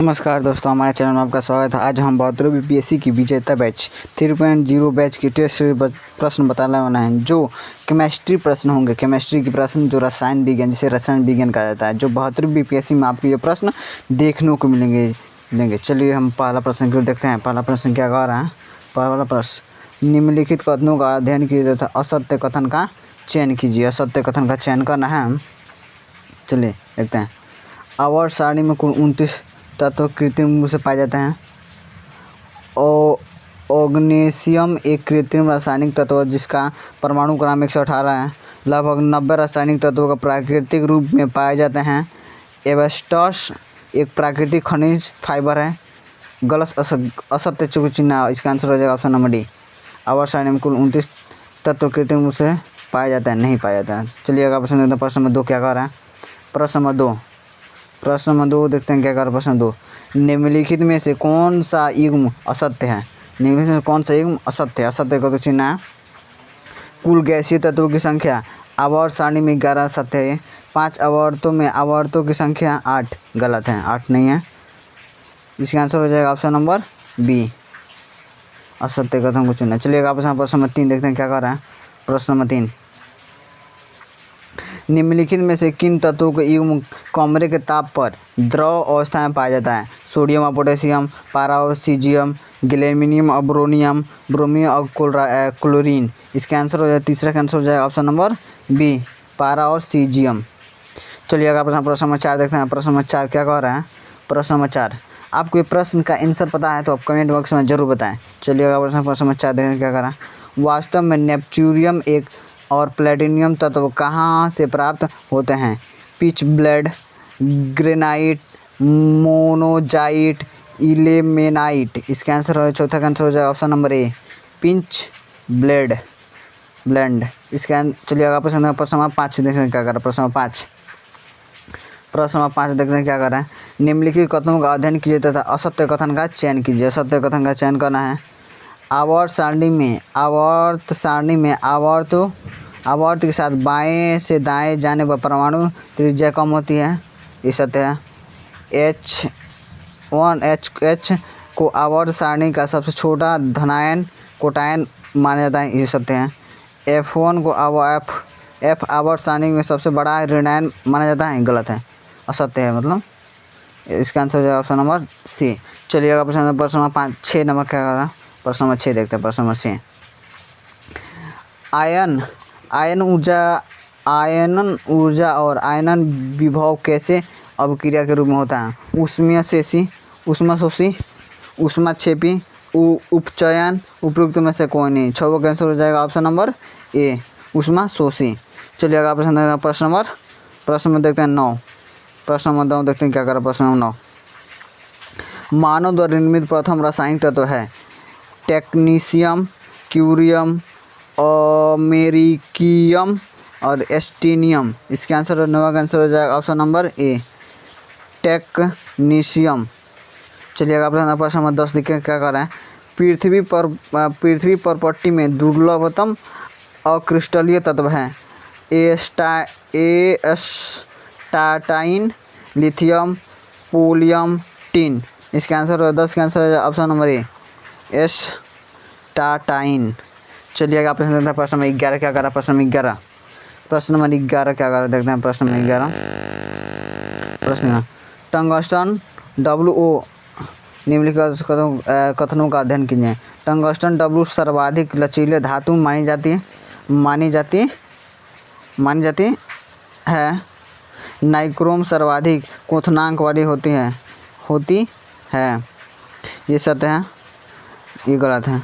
नमस्कार दोस्तों, हमारे चैनल में आपका स्वागत है। आज हम 72वीं बीपीएससी की विजेता बैच 3.0 बैच की टेस्ट प्रश्न बताने वाला है, जो केमिस्ट्री प्रश्न होंगे। केमिस्ट्री के प्रश्न जो रसायन विज्ञान, जिसे रसायन विज्ञान कहा जाता है, जो 72वीं बीपीएससी में आपको ये प्रश्न देखने को मिलेंगे। चलिए हम पहला प्रश्न क्यों देखते हैं। पहला प्रश्न क्या कह रहा है। पहला प्रश्न, निम्नलिखित कथनों का अध्ययन कीजिए तथा असत्य कथन का चयन कीजिए। असत्य कथन का चयन करना है। चलिए देखते हैं। आवर्त सारणी में कुल 29 तत्व कृत्रिम रूप से पाए जाते हैं। ओग्नेशियम एक कृत्रिम रासायनिक तत्व है जिसका परमाणु क्रम 118 है। लगभग 90 रासायनिक तत्वों का प्राकृतिक रूप में पाए जाते हैं। एस्बेस्टॉस एक प्राकृतिक खनिज फाइबर है। गलत असत्य चिन्ह, इसका आंसर हो जाएगा ऑप्शन नंबर डी। आवर्त सारणी में कुल 29 तत्व कृत्रिम रूप से पाया जाता है, नहीं पाया जाता है। चलिए अगला प्रश्न देखते हैं। प्रश्न नंबर 2 क्या कह रहा है। प्रश्न नंबर दो देखते हैं क्या कर रहा है। प्रश्न 2, निम्नलिखित में से कौन सा युग्म असत्य है। निम्नलिखित में कौन सा युग्म असत्य है। असत्य का तो चिन्ह है। कुल गैसीय तत्वों की संख्या आवर्त सारणी में 11 सत्य है। 5 आवर्तों में आवर्तों की संख्या 8 गलत है, 8 नहीं है। इसका आंसर हो जाएगा ऑप्शन नंबर बी, असत्य कथन को चुनना। चलिए प्रश्न नंबर 3 देखते हैं क्या कर रहा है। प्रश्न नंबर 3, निम्नलिखित में से किन तत्वों के युग्म कमरे के ताप पर द्रव अवस्था में पाया जाता है। सोडियम और पोटेशियम, पारा और सीजियम, गैल्वेनियम और ब्रोमियम और क्लोरीन। इसका आंसर हो जाएगा, तीसरा का आंसर हो जाएगा ऑप्शन नंबर बी, पारा और सीजियम। चलिए अगला प्रश्न नंबर 4 देखते हैं। प्रश्न नंबर 4 क्या कह रहा है। प्रश्न नंबर 4, आपको ये प्रश्न का आंसर पता है तो आप कमेंट बॉक्स में जरूर बताएं। चलिए अगला प्रश्न नंबर 4 देखते हैं क्या कह रहा है। वास्तव में नेपच्यूरियम एक और प्लेटिनियम तत्व कहाँ से प्राप्त होते हैं। Pitchblende, granite, monazite, ilmenite. इसका आंसर हो, चौथा का आंसर हो जाएगा option number A, pitchblende. इसका चलिए अगला प्रश्न नंबर 5 देखते हैं क्या कर रहा है। प्रश्न नंबर 5 देखते हैं क्या कर रहा है। निम्नलिखित कथनों का अध्ययन कीजिए तथा असत्य कथन का चयन कीजिए। असत्य कथन का चयन करना है। आवर्त सारणी में आवर्त के साथ बाएं से दाएं जाने पर परमाणु त्रिज्या कम होती है, ये सत्य है। H को आवर्त सारणी का सबसे छोटा धनायन कोटायन माना जाता है, ये सत्य है। F1 को F आवर्त सारणी में सबसे बड़ा ऋणायन माना जाता है, गलत है, असत्य है। मतलब इसका आंसर हो जाएगा ऑप्शन नंबर सी। चलिए अगला प्रश्न नंबर 5 6 नंबर क्या कर रहा है। प्रश्न नंबर 6 देखते हैं। प्रश्न नंबर 6, आयनन ऊर्जा और आयनन विभव कैसे अभिक्रिया के रूप में होता है। ऊष्माशोषी, ऊष्माक्षेपी, उपचयन, उपयुक्त में से कोई नहीं। 6 का आंसर हो जाएगा ऑप्शन नंबर ए, ऊष्माशोषी। चलिए अगला प्रश्न नंबर देखते हैं 9। प्रश्न नंबर 9 देखते हैं क्या कर रहा है। प्रश्न नंबर 9, मानव द्वारा निर्मित प्रथम रासायनिक तत्व है टेक्नीशियम, क्यूरियम, अमेरिकियम और एस्टीनियम। इसके आंसर 9 का आंसर हो जाएगा ऑप्शन नंबर ए, टेक्नीशियम। चलिए अगला प्रश्न नंबर 10 देखिए क्या कर रहा है। पृथ्वी पर पट्टी में दुर्लभतम अक्रिस्टलीय तत्व है एस्टाटाइन, लिथियम, पोलियम, टिन। इसका आंसर 10 का आंसर है ऑप्शन नंबर ए, एस्टाटाइन। चलिए अगला प्रश्न देखते हैं। प्रश्न नंबर 11 क्या कर रहा है। प्रश्न नंबर 11 क्या कर रहा है देखते हैं। प्रश्न नंबर 11 प्रश्न, टंगस्टन WO निम्नलिखित कथनों का अध्ययन कीजिए। टंगस्टन W सर्वाधिक लचीले धातु मानी जाती है। नाइक्रोम सर्वाधिक क्वथनांक वाली होती है, ये सत्य है, ये गलत है।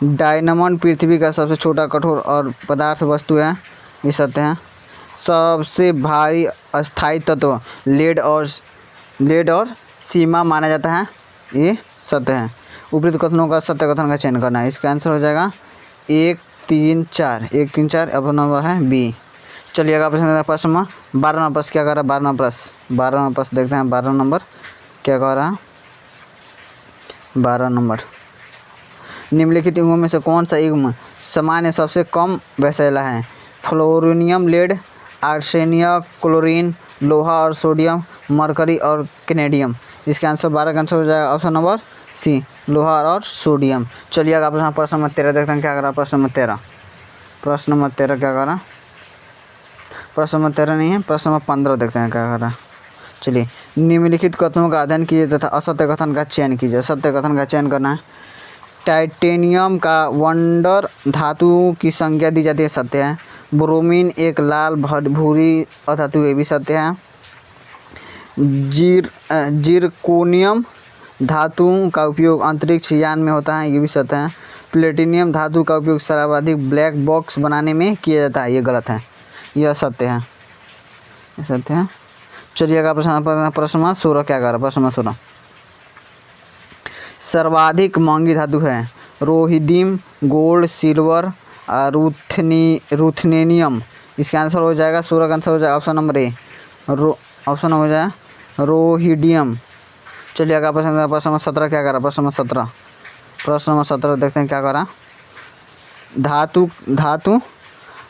डायनामोन पृथ्वी का सबसे छोटा कठोर और पदार्थ वस्तु है, ये सत्य है। सबसे भारी अस्थायी तत्व लेड और सीमा माना जाता है, ये सत्य है। उपयुक्त कथनों का सत्य कथन का चयन करना है। इसका आंसर हो जाएगा 1 3 4 अब नंबर है बी। चलिए अगला प्रश्न प्रश्न नंबर 12 नंबर प्रश्न क्या कर रहा है। 12 नंबर प्रश्न देखते हैं। 12 नंबर क्या कह रहा है। 12 नंबर, निम्नलिखित युग्मों में से कौन सा युग्म सामान्य सबसे कम वैसेला है। फ्लोरीनियम, लेड, आर्सेनियम, क्लोरीन, लोहा और सोडियम, मरकरी और कैनेडियम। इसका आंसर 12 का आंसर हो जाएगा ऑप्शन नंबर सी, लोहा और सोडियम। चलिए अगर प्रश्न नंबर 13 देखते हैं क्या करा। प्रश्न नंबर 13 क्या करा। प्रश्न नंबर 13 नहीं है, प्रश्न नंबर 15 देखते हैं क्या करा। चलिए, निम्नलिखित कथनों का अध्ययन कीजिए तथा असत्य कथन का चयन कीजिए। सत्य कथन का चयन करना है। टाइटेनियम का वंडर धातु की संज्ञा दी जाती है, सत्य है। ब्रोमीन एक लाल भूरी अधातु, ये भी सत्य है। जिरकोनियम धातु का उपयोग अंतरिक्ष यान में होता है, ये भी सत्य है। प्लेटिनियम धातु का उपयोग सर्वाधिक ब्लैक बॉक्स बनाने में किया जाता है, ये गलत है, यह सत्य है, ये सत्य है। चलिए अगर प्रश्न नंबर 16 क्या कर रहा है। प्रश्न नंबर 16 सर्वाधिक महंगी धातु है रोहिडियम, गोल्ड, सिल्वर, रुथेनियम। इसका आंसर हो जाएगा 16 का आंसर हो जाएगा ऑप्शन नंबर ए, ऑप्शन हो जाएगा रोहिडियम। चलिए अगर प्रश्न नंबर 17 क्या करा। प्रश्न नंबर 17 देखते हैं क्या करा।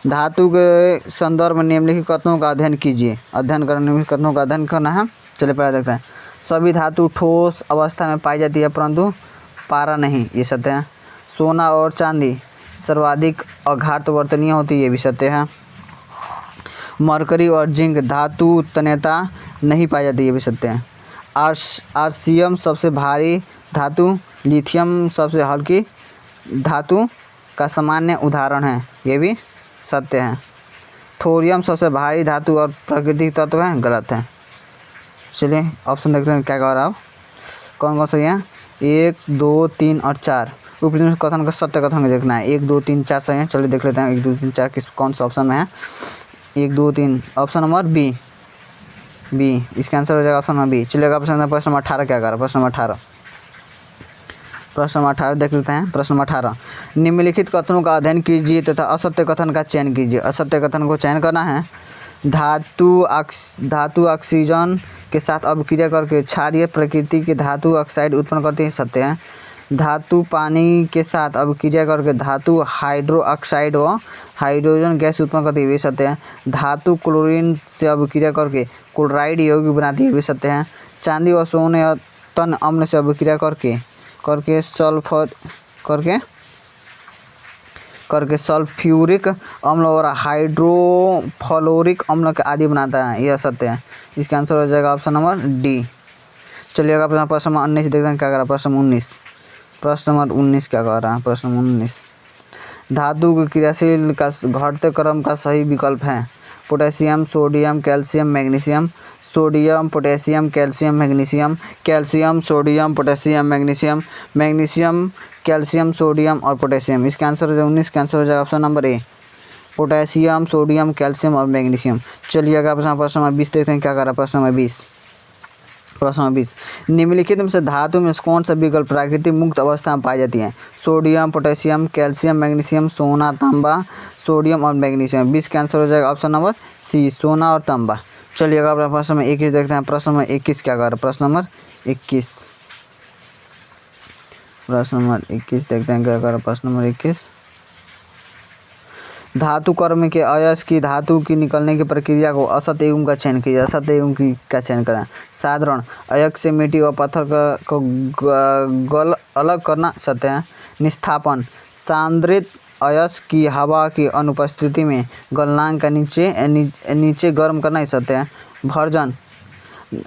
धातु के संदर्भ में निम्नलिखित कथनों का अध्ययन कीजिए। निम्नलिखित कथनों का अध्ययन करना है। चलिए पहले देखते हैं। सभी धातु ठोस अवस्था में पाई जाती है परंतु पारा नहीं, ये सत्य है। सोना और चांदी सर्वाधिक अघातवर्तनीय होती है, ये भी सत्य है। मरकरी और जिंक धातु तन्यता नहीं पाई जाती, ये भी सत्य है। आर्सियम सबसे भारी धातु, लिथियम सबसे हल्की धातु का सामान्य उदाहरण है, ये भी सत्य है। थोरियम सबसे भारी धातु और प्राकृतिक तत्व है, गलत है। चलिए ऑप्शन देखते हैं क्या कह रहा है, कौन कौन सही है। 1, 2, 3 और 4 ऊपर कथन का सत्य कथन देखना है। 1, 2, 3, 4 सही है। चलिए देख लेते हैं 1, 2, 3, 4 कौन सा ऑप्शन में है। 1, 2, 3 ऑप्शन नंबर बी, इसका आंसर हो जाएगा ऑप्शन नंबर बी। चलिएगा प्रश्न नंबर 18 क्या कर रहा है। प्रश्न नंबर 18 देख लेते हैं। प्रश्न नंबर 18 निम्नलिखित कथनों का अध्ययन कीजिए तथा असत्य कथन का चयन कीजिए। असत्य कथन को चयन करना है। धातु ऑक्सीजन के साथ अभिक्रिया करके क्षारीय प्रकृति के धातु ऑक्साइड उत्पन्न करती है, सत्य है। धातु पानी के साथ अभिक्रिया करके धातु हाइड्रो ऑक्साइड व हाइड्रोजन गैस उत्पन्न करती है, भी सत्य है। धातु क्लोरीन से अभिक्रिया करके क्लोराइड यौगिक बनाती है, भी सत्य है। चांदी व सोने और तन अम्ल से अभिक्रिया करके सल्फ्यूरिक अम्ल और हाइड्रोफ्लोरिक अम्ल के आदि बनाता है, यह सत्य है। इसका आंसर हो जाएगा ऑप्शन नंबर डी। चलिए अगर प्रश्न नंबर 19 देखते हैं क्या कर रहा है। प्रश्न नंबर 19 क्या कर रहा है। प्रश्न नंबर 19 धातु के क्रियाशील का घटते क्रम का सही विकल्प है। Potassium, sodium, calcium, magnesium. Sodium, potassium, calcium, magnesium. Calcium, sodium, potassium, magnesium. Magnesium, calcium, sodium और पोटेशियम। इसका आंसर हो जाएगा 19 का आंसर हो जाएगा ऑप्शन नंबर ए, पोटेशियम, सोडियम, कैल्शियम और मैग्नीशियम। चलिए अगर प्रश्न नंबर 20 देखते हैं क्या कर रहा है। प्रश्न नंबर 20 निम्नलिखित में से धातु में कौन सा विकल्प प्राकृतिक मुक्त अवस्था में पाई जाती है। सोडियम, पोटेशियम, कैल्शियम, मैग्नीशियम, सोना, तांबा, सोडियम और मैग्नीशियम। 20 का आंसर हो जाएगा ऑप्शन नंबर सी, सोना और तांबा। चलिए अगर प्रश्न नंबर 21 देखते हैं। प्रश्न नंबर 21 क्या कर रहा है। प्रश्न नंबर 21 देखते हैं क्या कर रहा है। प्रश्न नंबर 21 धातु कर्म के अयस्क की धातु की निकलने की प्रक्रिया को असत्य युग्म का चयन कीजिए। असत्य युग्म का चयन करें। साधारण अयस्क से मिट्टी और पत्थर को अलग करना, सत्य है। निस्थापन सांद्रित अयस्क की हवा की अनुपस्थिति में गलनांक का नीचे गर्म करना, ही सत्य है। भर्जन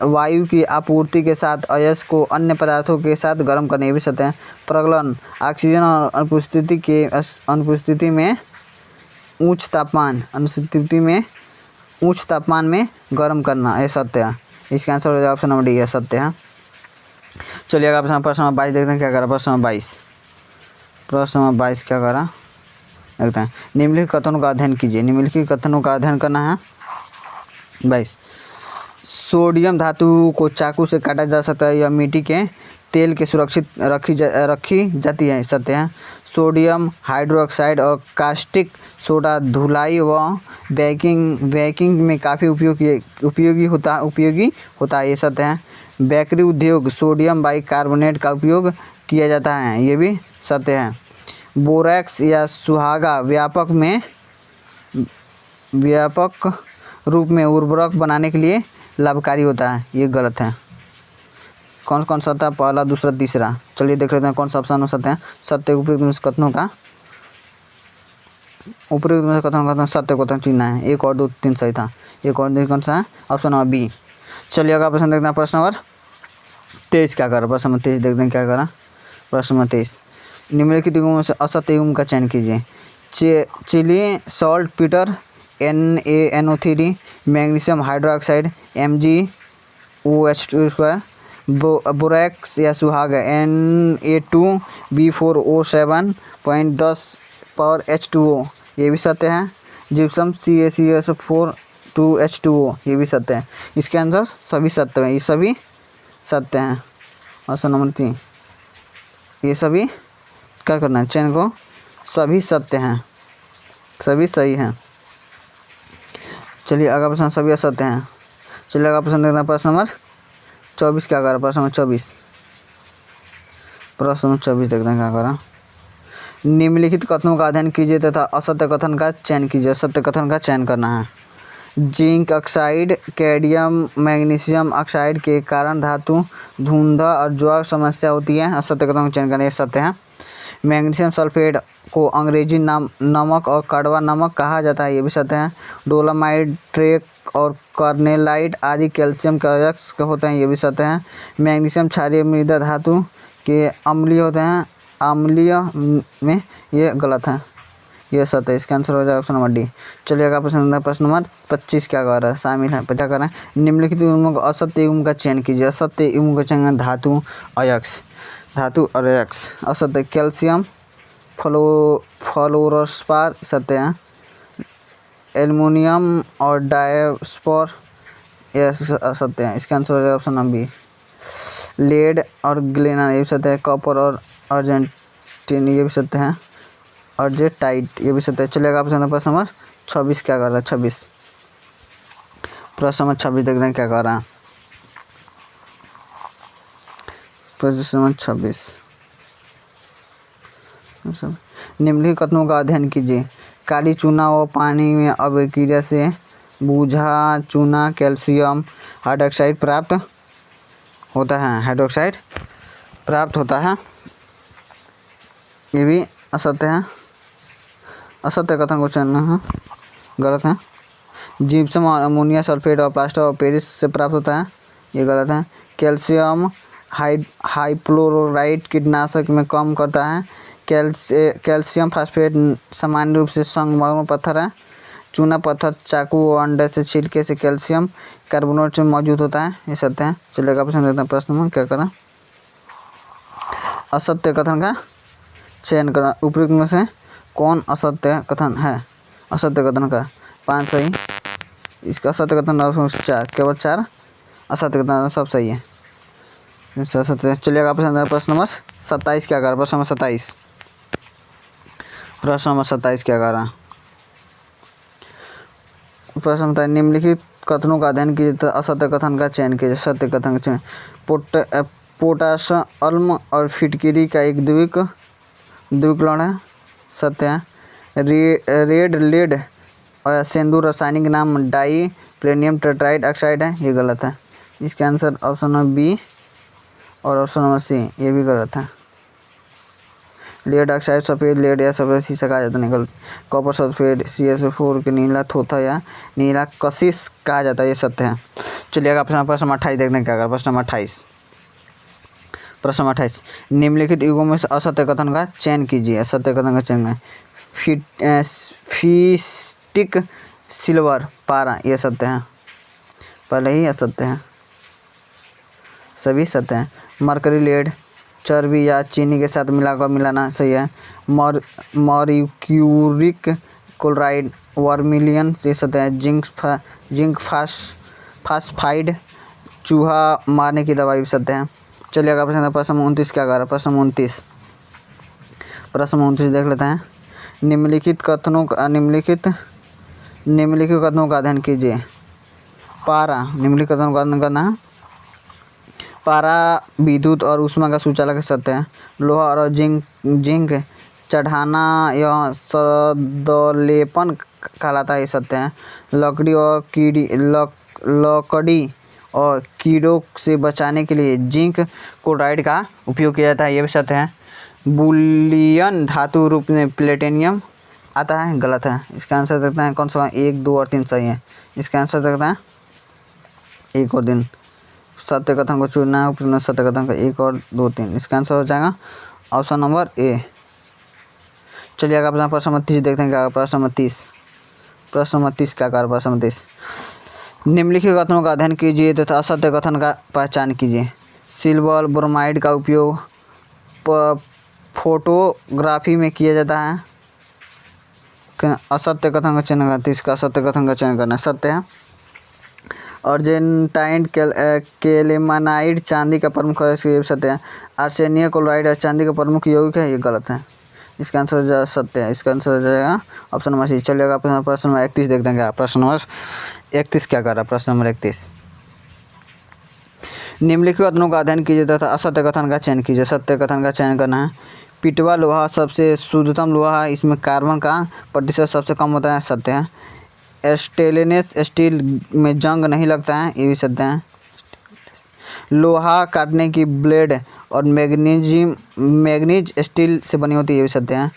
वायु की आपूर्ति के साथ अयस्क को अन्य पदार्थों के साथ गर्म करने, भी सत्य है। प्रगलन ऑक्सीजन अनुपस्थिति में उच्च तापमान में गर्म करना, यह सत्य है। इसका आंसर हो जाएगा ऑप्शन नंबर डी, यह सत्य है। चलिए अगर प्रश्न नंबर 22 देखते हैं क्या कर रहा है। प्रश्न नंबर 22 क्या कर रहा है देखते हैं। निम्नलिखित कथनों का अध्ययन कीजिए। निम्नलिखित कथनों का अध्ययन करना है। 22 सोडियम धातु को चाकू से काटा जा सकता है, यह मिट्टी के तेल के सुरक्षित रखी जाती है, सत्य है। सोडियम हाइड्रोक्साइड और कास्टिक सोडा धुलाई व बेकिंग में काफ़ी उपयोगी होता है, ये सत्य है। बेकरी उद्योग सोडियम बाइकार्बोनेट का उपयोग किया जाता है, ये भी सत्य है। बोरैक्स या सुहागा व्यापक रूप में उर्वरक बनाने के लिए लाभकारी होता है, ये गलत है। कौन कौन सत्य है, पहला, दूसरा, तीसरा। चलिए देख लेते हैं कौन सा ऑप्शन हो सकता है। सत्य उपयुक्त कथनों का उपयुक्त कथन कथन सत्य कथन चुनना है। 1 और 2 3 सही था। 1 और 2 कौन सा है, ऑप्शन नंबर बी। चलिए अगला प्रश्न देखते हैं। प्रश्न नंबर 23 क्या कर रहा है। प्रश्न नंबर 23 देखते हैं क्या कर रहा है। प्रश्न नंबर 23, निम्नलिखित युग्मों में से असत्य युग्म का चयन कीजिए। Chile saltpetre NaNO3, magnesium hydroxide MgOH2, borax या सुहाग Na2B4O7.10 ये भी सत्य है। जिप्सम CaCS4 ये भी सत्य है। इसके आंसर सभी सत्य है, ये सभी सत्य हैं। ऑप्शन नंबर 3 ये सभी क्या करना है, चयन को, सभी सत्य हैं, सभी सही हैं। चलिए अगला प्रश्न, सभी असत्य हैं। चलिए अगला प्रश्न देखते हैं। प्रश्न नंबर 24 क्या कर रहा है। प्रश्न नंबर 24 देखते हैं क्या कर रहा है। निम्नलिखित कथनों का अध्ययन कीजिए तथा असत्य कथन का चयन कीजिए। सत्य कथन का चयन करना है। Zinc oxide, cadmium magnesium oxide के कारण धातु धुंधा और ज्वार समस्या होती है। असत्य कथन का चयन करना, ये सत्य है। मैग्नीशियम सल्फेट को अंग्रेजी नमक और कड़वा नमक कहा जाता है, ये भी सत्य है। डोलोमाइट, ट्रेक और कार्नेलाइट आदि कैल्शियम के अयस्क होते हैं, ये भी सत्य है। मैग्नीशियम क्षारीय मृदा धातु के अम्लीय होते हैं, अम्लीय में, ये गलत है, ये सत्य है। इसका आंसर हो जाएगा ऑप्शन नंबर डी। चलिए अगला प्रश्न, प्रश्न नंबर 25 क्या कर रहा है, शामिल है, क्या कर रहा है। निम्नलिखित युग्मों को असत्य युग्म का चयन कीजिए। असत्य युग्म का चयन, धातु और अयस्क असत्य। कैल्शियम फ्लोरोस्पार सत्य है। एल्युमिनियम और डायस्पोर ये असत्य है। इसका आंसर हो जाएगा ऑप्शन नंबर बी। लेड और ग्लेना ये भी सत्य है। कॉपर और अर्जेंटीन ये भी सत्य है। और जे टाइट ये भी सत्य है। चलिएगा प्रश्न नंबर 26 क्या कर रहा है। 26 प्रश्न नंबर 26 देखते हैं क्या कर रहा है। प्रश्न नंबर 26, निम्नलिखित कथनों का अध्ययन कीजिए। काली चूना व पानी में अभिक्रिया से बूझा चूना कैल्शियम हाइड्रोक्साइड प्राप्त होता है, ये भी असत्य है। असत्य कथन को चयन है, गलत है। जिप्सम और अमोनिया सल्फेट और प्लास्टर ऑफ पेरिस से प्राप्त होता है, ये गलत है। कैल्शियम हाइप्लोराइट कीटनाशक में कम करता है। कैल्शियम फास्फेट सामान्य रूप से संगमरमर पत्थर है। चूना पत्थर चाकू और अंडे से छिलके से कैल्शियम कार्बोनेट में मौजूद होता है, ये सत्य है। चलिएगा प्रश्न देते हैं। प्रश्न में क्या करना, असत्य कथन का चयन करना। उपयुक्त में से कौन असत्य कथन है। असत्य कथन का 5 सही। इसका असत्य कथन 4, केवल 4 असत्य कथन, सब सही है। चलिएगा प्रश्न नंबर 27 क्या कर रहा है। प्रश्न नंबर 27 क्या कर रहा है। प्रश्न नंबर निम्नलिखित कथनों का अध्ययन कीजिए, असत्य कथन का चयन कीजिए। सत्य कथन का चयन, पोटाश और फिटकिरी का एक द्विकरण है, सत्य है। रेड लेड और सिंदूर रासायनिक नाम डाई प्लेनियम टेट्राइड ऑक्साइड है, ये गलत है। इसका आंसर ऑप्शन नंबर बी और ऑप्शन नंबर सी ये भी गलत है। लेड ऑक्साइड सफ़ेद लेड या सफ़ेद शीशा कहा जाता है, गलत। कॉपर सल्फेट CaSO4 के नीला थोथा या नीला कशिश कहा जाता है, ये सत्य है। चलिएगा प्रश्न नंबर 28 देखते हैं क्या कर। प्रश्न नंबर 28 निम्नलिखित युगों में से असत्य कथन का चयन कीजिए। असत्य कथन का चयन है। फिस्टिक सिल्वर पारा ये सत्य है, पहले ही असत्य है, सभी सत्य हैं। मरकरी लेड चर्बी या चीनी के साथ मिलाना सही है। मर्क्यूरिक क्लोराइड वर्मिलियन ये सत्य है। जिंक फास्फाइड चूहा मारने की दवाई भी सत्य है। चलिए अगला प्रश्न 29 क्या कर रहा है। प्रश्न 29 देख लेते हैं। निम्नलिखित कथनों का अध्ययन कीजिए। पारा निम्नलिखित कथनों का अध्ययन करना है। पारा विद्युत और ऊष्मा का सुचालक सत्य है। लोहा और जिंक चढ़ाना या सदलेपन कहलाता है, ये सत्य है। लकड़ी और कीड़ों से बचाने के लिए जिंक क्लोराइड का उपयोग किया जाता है, ये भी सत्य है। बुलियन धातु रूप में प्लेटिनियम आता है, गलत है। इसका आंसर देखते हैं कौन सा, 1, 2 और 3 सही है। इसका आंसर देखते हैं 1 और 3। सत्य कथन को चुनना है, उपयुक्त सत्य कथन का 1 और 2, 3। इसका आंसर हो जाएगा ऑप्शन नंबर ए। चलिए अगर प्रश्न नंबर 30 देखते हैं क्या। प्रश्न नंबर 30 क्या कर प्रश्न नंबर 30, निम्नलिखित कथनों का अध्ययन कीजिए तथा असत्य कथन का पहचान कीजिए। सिल्वर ब्रोमाइड का उपयोग फोटोग्राफी में किया जाता है। असत्य कथन का चयन करना, इसका असत्य कथन का चयन करना सत्य है। अर्जेंटाइन केलेमानाइड चांदी का प्रमुख है, सत्य है। आर्सेनियम क्लोराइड चांदी का प्रमुख यौगिक है, ये गलत है। इसका आंसर सत्य है। इसका आंसर हो जाएगा ऑप्शन नंबर सी। चलिएगा प्रश्न नंबर 31 देखते हैं क्या। प्रश्न नंबर 31 क्या कर रहा है। प्रश्न नंबर 31, निम्नलिखित कथनों का अध्ययन कीजिए तथा असत्य कथन का चयन कीजिए। सत्य कथन का चयन करना है। पिटवा लोहा सबसे शुद्धतम लोहा है, इसमें कार्बन का प्रतिशत सबसे कम होता है, सत्य है। स्टेनलेस स्टील में जंग नहीं लगता है, ये भी सत्य है। लोहा काटने की ब्लेड और मैग्नीज स्टील से बनी होती है, ये भी सत्य है।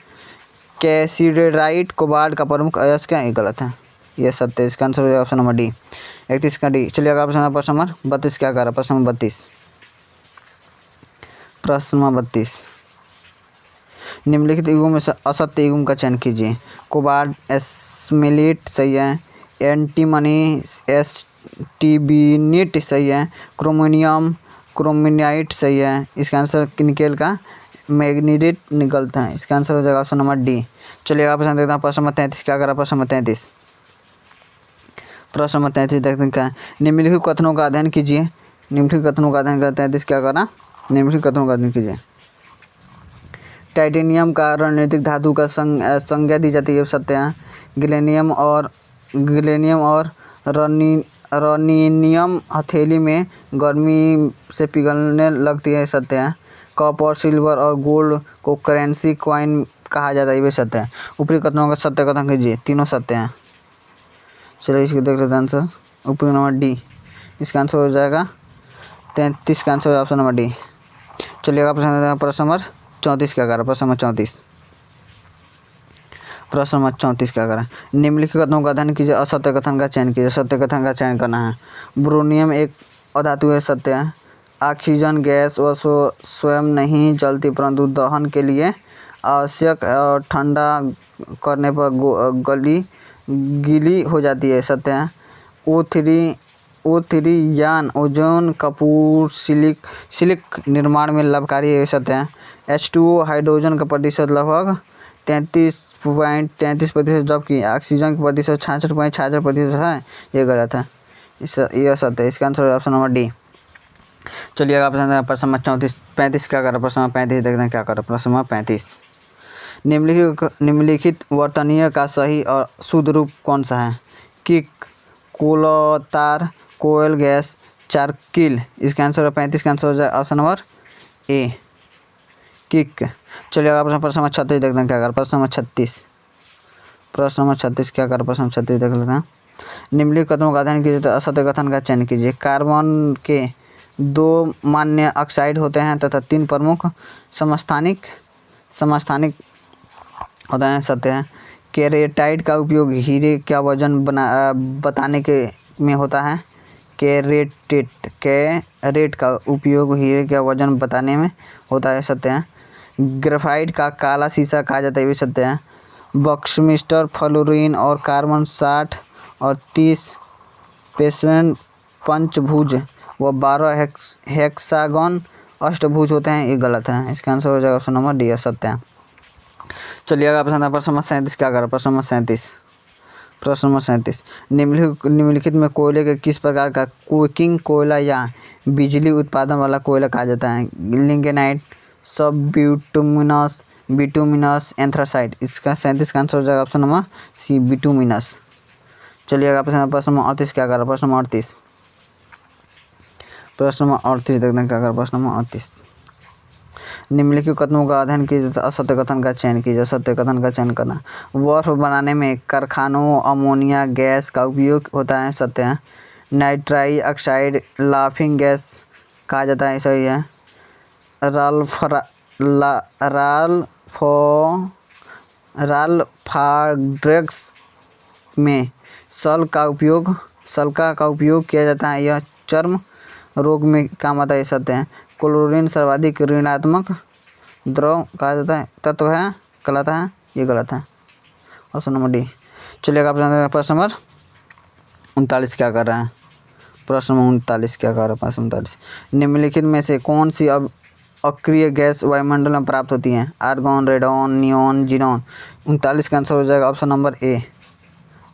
कैसीडराइट कोबाल्ट का प्रमुख अयस्क है, ये गलत है, ये सत्य है। इसका आंसर हो जाएगा ऑप्शन नंबर डी, 31 का डी। चलिए अगर प्रश्न नंबर 32 क्या कर रहा है। प्रश्न नंबर 32, निम्नलिखित युगों में से असत्य युगों का चयन कीजिए। कोबाल्ट स्मिलिट सही है। एंटीमनी एस्टिबिनिट सही है। क्रोमिनाइट सही है। इसका आंसर निकेल का मैग्नीडेट निकलता है। इसका आंसर हो जाएगा ऑप्शन नंबर डी। चलिए आप देखते हैं प्रश्न नंबर 33 क्या करा। प्रश्न नंबर 33 देखते हैं क्या। निम्नलिखित कथनों का अध्ययन कीजिए। निम्नलिखित कथनों का अध्ययन करते हैं 33 क्या करा। निम्नलिखित कथनों का अध्ययन कीजिए। टाइटेनियम का रणनीतिक धातु का संज्ञा दी जाती है, सत्य है। गिलेनियम और रनीनियम हथेली में गर्मी से पिघलने लगती है, सत्य है। कॉपर सिल्वर और गोल्ड को करेंसी कॉइन कहा जाता है, ये भी सत्य है। ऊपरी कथनों का सत्य कथन कीजिए, तीनों सत्य हैं। चलिए इसको देख लेते हैं आंसर। ऊपरी नंबर डी, इसका आंसर हो जाएगा 33 का आंसर ऑप्शन नंबर डी। चलिएगा प्रश्न नंबर 34 क्या करा। प्रश्न नंबर 34 क्या करा। निम्नलिखित कथनों का अध्ययन कीजिए, असत्य कथन का चयन कीजिए। सत्य कथन का चयन करना है। ब्रोनियम एक अधातु है, सत्य है। ऑक्सीजन गैस वह स्वयं नहीं जलती परंतु दहन के लिए आवश्यक और ठंडा करने पर गीली हो जाती है, सत्य है। O3 यान ओजोन कपूर सिलिक निर्माण में लाभकारी है, सत्य है। H2O हाइड्रोजन का प्रतिशत लगभग 33.33%, जबकि ऑक्सीजन का प्रतिशत 66.66% है, ये गलत है, यह सत्य है। इसका आंसर ऑप्शन नंबर डी। चलिए आप प्रश्न नंबर 35 क्या कर रहा है। प्रश्न नंबर 35 देखते हैं क्या कर रहा है। प्रश्न नंबर 35, निम्नलिखित वर्तनीय का सही और शुद्ध रूप कौन सा है। किक, कोलतार, कोयल गैस, चारकिल। इसका आंसर 35 का आंसर हो जाए ऑप्शन नंबर ए, किक। चलिए अगर प्रश्न नंबर 36 देखते हैं क्या कर। प्रश्न नंबर 36 क्या कर। प्रश्न नंबर 36 देख लेते हैं। निम्नलिखित कथनों का अध्ययन कीजिए, असत्य कथन का चयन कीजिए। कार्बन के 2 मान्य ऑक्साइड होते हैं तथा 3 प्रमुख समस्थानिक होते हैं, सत्य है। केरेटाइट का उपयोग हीरे का वजन बताने के में होता है। कैरेट का उपयोग हीरे का वजन बताने में होता है, सत्य है। ग्रेफाइट का काला शीशा कहा जाता है, ये भी सत्य है। बक्समिस्टर फ्लोरीन और कार्बन 60 और 30 पेशेंट पंचभुज व 12 हेक्सागन अष्टभुज होते हैं, ये गलत है। इसका आंसर हो जाएगा ऑप्शन नंबर डी, सत्य है। चलिए अगर प्रश्न नंबर 37 क्या कर। प्रश्न नंबर 37 निम्नलिखित में कोयले के किस प्रकार का कोकिंग कोयला या बिजली उत्पादन वाला कोयला कहा जाता है। लिग्नाइट, सब बिटुमिनस, एंथ्रासाइट। इसका 37 का आंसर हो जाएगा ऑप्शन नंबर सी, बिटुमिनस। चलिए अगर प्रश्न नंबर 38 क्या कर। प्रश्न नंबर 38 देखते हैं क्या कर। प्रश्न नंबर 38, निम्नलिखित कथनों का अध्ययन कीजिए, असत्य कथन का चयन कीजिए। सत्य कथन का चयन करना। बर्फ बनाने में कारखानों अमोनिया गैस का उपयोग होता है, सत्य है। नाइट्राइल ऑक्साइड लाफिंग गैस कहा जाता है, सही है। राल्फाड्रेक्स में सल्का का उपयोग किया जाता है, यह चर्म रोग में काम आता है, सत्य है। क्लोरीन सर्वाधिक ऋणात्मक द्रव कहा जाता है, तत्व है, गलत है, ये गलत है, ऑप्शन नंबर डी। चलिएगा प्रश्न नंबर 39 क्या कर रहे हैं, प्रश्न नंबर 39 क्या कर रहा है, प्रश्न 39 निम्नलिखित में से कौन सी अब अक्रिय गैस वायुमंडल में प्राप्त होती है, आर्गन, रेडॉन, नियॉन, जीनॉन। 39 का आंसर हो जाएगा ऑप्शन नंबर ए,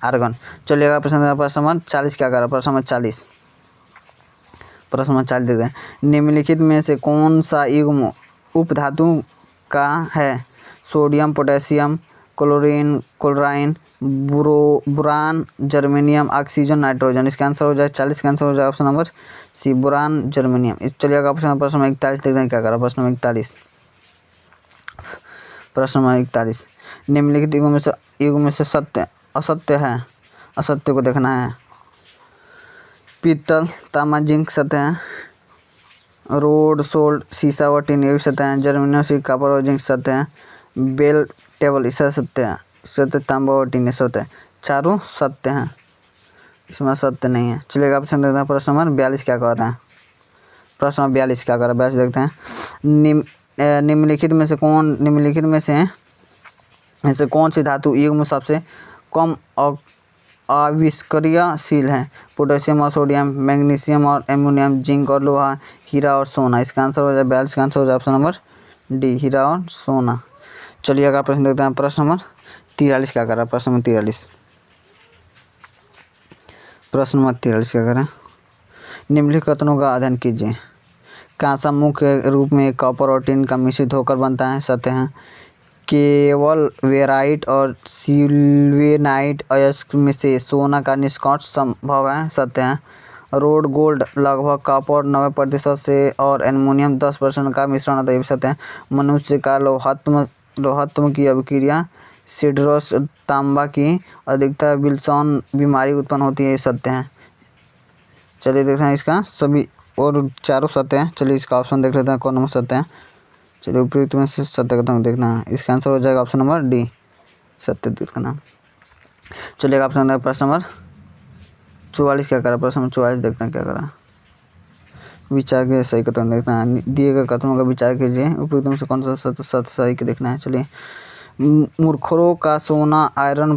आर्गन। चलिएगा प्रश्न नंबर 40 क्या कर रहा है, प्रश्न नंबर 40 देखते हैं। निम्नलिखित में से कौन सा युग्म उपधातु का है, sodium, potassium, chlorine, boron, germanium, oxygen, nitrogen. इसका आंसर हो जाए 40 का आंसर हो जाए option number C, boron, germanium. इस चलिएगा प्रश्न नंबर 41 देखते हैं क्या कर रहा है, प्रश्न नंबर 41 निम्नलिखित युग में से सत्य असत्य है, असत्य को देखना है। पीतल, तांबा, जिंक सत्य है। रोड, सोल्ट, सीसा व टिन ये भी सत्य है। जर्मेनियम, सीड, कॉपर और जिंक सत्य है। बेल टेबल इसका सत्य है, सत्य, तांबा और टिन सत्य है, चारों सत्य हैं, इसमें सत्य नहीं है। चलिएगा ऑप्शन देखते हैं, प्रश्न नंबर 42 क्या कर रहा है, प्रश्न नंबर 42 क्या कर रहा है, 42 देखते हैं। निम्नलिखित में से कौन सी धातु युग्म सबसे कम आविष्क्रियशील है, पोटेशियम और सोडियम, मैग्नीशियम और एल्युमिनियम, जिंक और लोहा, हीरा और सोना। इसका आंसर हो जाए 42 का आंसर हो जाए ऑप्शन नंबर डी, हीरा और सोना। चलिए अगर प्रश्न देखते हैं, प्रश्न नंबर 43 क्या कर रहा है, प्रश्न नंबर 43 क्या कर रहा है। निम्नलिखित कथनों का अध्ययन कीजिए। कांसा मुख्य रूप में कॉपर और टिन का मिश्रित होकर बनता है, सत्य है। केवल वेराइट और सिल्वेनाइट अयस्क में से सोना का निष्कर्ष संभव है, सत्य है। रोड गोल्ड लगभग कॉपर 90% से और एल्युमिनियम 10% का मिश्रण होता है, सत्य है। मनुष्य का लोहत्व की अभिक्रिया सिडरस तांबा की अधिकता विल्सन बीमारी उत्पन्न होती है, सत्य है। चलिए देखते हैं इसका सभी और चारों सत्य हैं। चलिए इसका ऑप्शन देख लेते हैं कौन नंबर सत्य है। चलिए उपयुक्त में से सत्य कथन देखना है, इसका आंसर हो जाएगा ऑप्शन नंबर डी, सत्य देखना। चलिएगा ऑप्शन प्रश्न नंबर 44 क्या करा, प्रश्न नंबर 44 देखते हैं क्या करा। विचार के सही कथन देखना है, दिए गए कथनों का विचार कीजिए, उपयुक्त में से कौन सा सत्य सही के देखना है। चलिए मूर्खों का सोना आयरन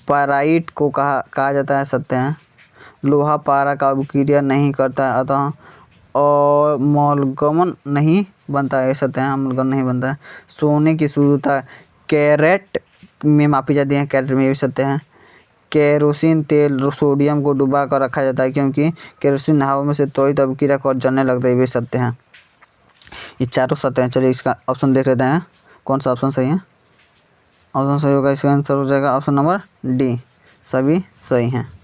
पायराइट को कहा जाता है, सत्य है। लोहा पारा का अभिक्रिया नहीं करता है, अतः अमलगम नहीं बनता है, सत्य है, अमलगम नहीं बनता है। सोने की शुद्धता कैरेट में मापी जाती है, कैरेट में भी सत्य है। केरोसिन तेल सोडियम को डुबा कर रखा जाता है क्योंकि केरोसिन हवा में से त्वरित अभिक्रिया कर जलने लगता है, ये सत्य है। ये चारों सत्य हैं। चलिए इसका ऑप्शन देख लेते हैं कौन सा ऑप्शन सही है। ऑप्शन सही होगा, इसका आंसर हो जाएगा ऑप्शन नंबर डी, सभी सही हैं।